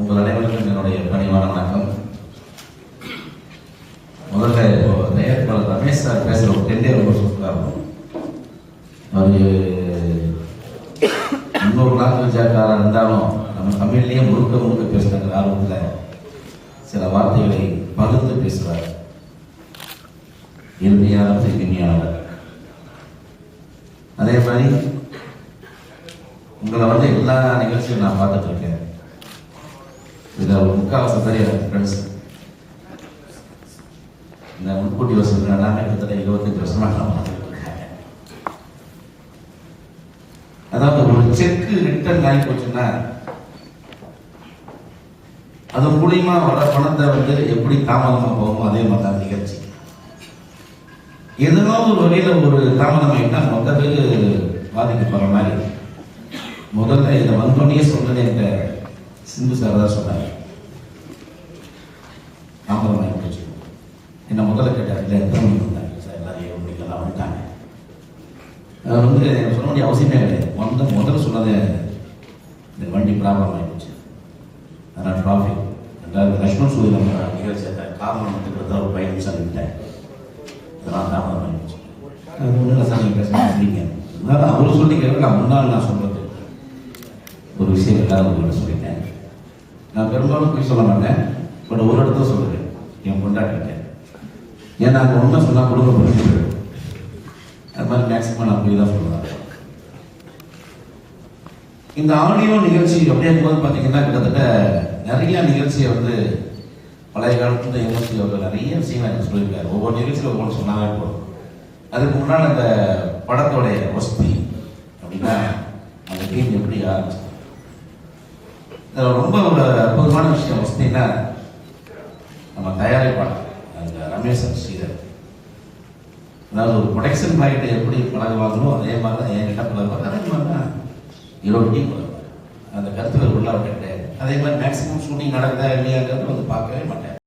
உங்கள் அனைவருக்கும் என்னுடைய பணிவான வணக்கம். முதல்ல இப்போ தயாரிப்பாளர் ரமேஷ் சார் பேசுகிற ஒரு டெண்டே ரொம்ப சூப்பராக இருக்கும். அவர் இன்னொரு லாங்குவேஜாக்காராக இருந்தாலும் நம்ம தமிழ்லேயே முழுக்க பேசுகிற ஆர்வத்தில் சில வார்த்தைகளை பகிர்ந்து பேசுவார். எளிமையான இனிமையானவர். அதே மாதிரி உங்களை எல்லா நிகழ்ச்சியும் நான் பார்த்துட்டு இருக்கேன். இதில் ஒரு முக்கால்வாசி பேர் எனக்கு ஃப்ரெண்ட்ஸ். இந்த முன்கூட்டி வசதி எல்லாமே கிட்டத்தட்ட 25 வருஷமாக நான் பார்த்துட்டு இருக்கேன். அதாவது ஒரு செக்கு ரிட்டர்ன் ஆகி போச்சுன்னா அது மூலியமா வர பணத்தை எப்படி தாமதமாக போகுமோ அதே மாதிரி தான் நிகழ்ச்சி. எதனா ஒரு வகையில் ஒரு தாமதம் ஆகிட்டா மொத்த பேர் பாதிக்கப்படுற மாதிரி. முதல்ல இதை வந்தோடனே சொன்னது என்கிட்ட சிந்து சார் தான் சொன்னார். தாமதம் ஆகி போச்சு. என்ன முதல்ல கேட்டார், இல்லை எத்தனை மணிக்கு வந்தாங்க சார்? எல்லாரும் 7 மணிக்கெல்லாம் வந்துட்டாங்க. அவர் சொல்ல வேண்டிய அவசியமே கிடையாது. முதல்ல சொன்னது இந்த வண்டி ப்ராப்ளம் ஆகி போச்சு, அதனால் டிராஃபிக் ரெண்டாவது லக்ஷ்மண் சூரிய நம்ம நிகழ்ச்சி காரணம் வந்துக்கிறத ஒரு 5 நிமிஷம் விட்டேன், இதெல்லாம் தாமதம் ஆகி போச்சு. அது ஒன்றும் சார் நீங்கள் பேசுறீங்க. அதனால் அவர் சொல்லி கேட்க முன்னால் நான் சொல்கிறது ஒரு விஷயம் எல்லாரும் உங்கள்கிட்ட சொல்லிட்டேன். நான் பெரும்பாலும் போய் சொல்ல மாட்டேன், பட் ஒரு இடத்துல சொல்லுவேன் என் கொண்டாட்டிட்டேன். ஏன்னா அங்கே ஒன்றும் சொன்னால் கொடுக்க போயிட்டு அது மாதிரி மேக்சிமம் நான் போய் தான் சொல்லுவேன். இந்த ஆடியோ நிகழ்ச்சி அப்படியே போது பார்த்தீங்கன்னா கிட்டத்தட்ட நிறைய நிகழ்ச்சியை பழைய காலத்துல எம்எஸ்சி அவர்கள் நிறைய விஷயங்கள் எனக்கு சொல்லியிருக்காரு. ஒவ்வொரு நிகழ்ச்சியில் ஒவ்வொன்று சொன்னாவே போதும். அதுக்கு முன்னால் அந்த படத்தோடைய வசதி அப்படின்னா அந்த டீம் எப்படி ஆரம்பிச்சு ரொம்ப ஒரு அற்புதமான விஷயம். வசதினா நம்ம தயாரிப்பாளர் அந்த ரமேஷ் ஸ்ரீதர், அதாவது ஒரு ப்ரொடக்ஷன் பாயிட்டை எப்படி பழகுவாங்களோ அதே மாதிரி தான் என்கிட்ட பழகுவாங்க. அதே மாதிரி தான் இரவு டீம் பழகுவாங்க. அந்த கருத்துக்கள் உள்ள கிடையாது. அதே மாதிரி மேக்சிமம் ஷூட்டிங் நடக்குதா இல்லையாங்கிறது பார்க்கவே மாட்டேன்.